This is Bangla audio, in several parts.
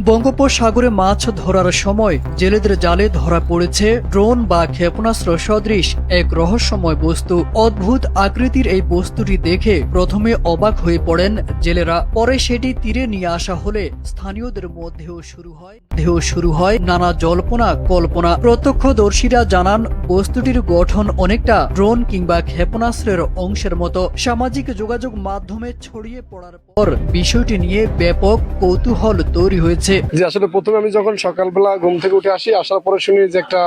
বঙ্গোপসাগরে মাছ ধরার সময় জেলেদের জালে ধরা পড়েছে ড্রোন বা ক্ষেপণাস্ত্র সদৃশ এক রহস্যময় বস্তু। অদ্ভুত আকৃতির এই বস্তুটি দেখে প্রথমে অবাক হয়ে পড়েন জেলেরা। পরে সেটি তীরে নিয়ে আসা হলে স্থানীয়দের মধ্যেও শুরু হয় নানা জল্পনা কল্পনা। প্রত্যক্ষদর্শীরা জানান বস্তুটির গঠন অনেকটা ড্রোন কিংবা ক্ষেপণাস্ত্রের অংশের মতো। সামাজিক যোগাযোগ মাধ্যমে ছড়িয়ে পড়ার পর বিষয়টি নিয়ে ব্যাপক কৌতূহল তৈরি হয়েছে। যে আসলে প্রথমে আমি যখন সকালবেলা ঘুম থেকে উঠে আসার পরে শুনি যে একটা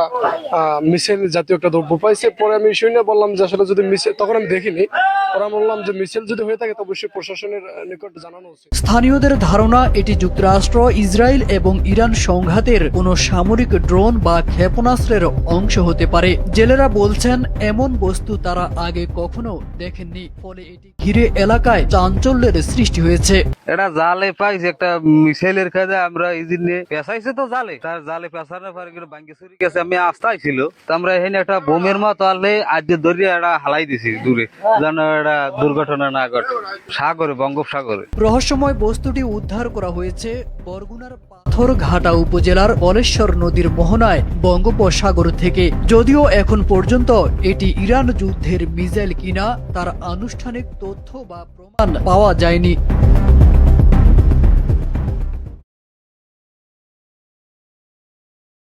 মিসাইল জাতীয় একটা দ্রব্য পাইছে। পরে আমি শুনে বললাম যে আসলে যদি মিসাইল, তখন আমি দেখিনি, পরে আমি বললাম যে মিসাইল যদি হয়ে থাকে তো অবশ্যই প্রশাসনের নিকট জানানো উচিত। স্থানীয়দের ধারণা এটি যুক্তরাষ্ট্র, ইসরায়েল এবং ইরান সংঘাতের কোনো সামরিক ড্রোন বা ক্ষেপণাস্ত্রের অংশ হতে পারে। জেলেরা বলছেন এমন বস্তু তারা আগে কখনো দেখেননি, ফলে এটি ঘিরে এলাকায় চাঞ্চল্যের সৃষ্টি হয়েছে। এটা জালে পাইছে একটা মিসাইলের কাজে আমরা এই দিনে পেঁচাইছে তো জালে, তার জালে পেঁচানোর পরে ভাঙ্গি চুরি গেছে। আমি আস্তাই ছিল তো আমরা এখানে একটা বোমের মতো আনলে আজ ধরিয়ে এটা হালাই দিছি দূরে, যেন এটা দুর্ঘটনা না ঘটে। সাগরে, বঙ্গোপসাগরে রহস্যময় বস্তুটি উদ্ধার করা হয়েছে বরগুনার পাথরঘাটা উপজেলার বলেশ্বর নদীর মোহনায় বঙ্গোপসাগর থেকে। যদিও এখন পর্যন্ত এটি ইরান যুদ্ধের মিসাইল কিনা তার আনুষ্ঠানিক তথ্য বা প্রমাণ পাওয়া যায়নি।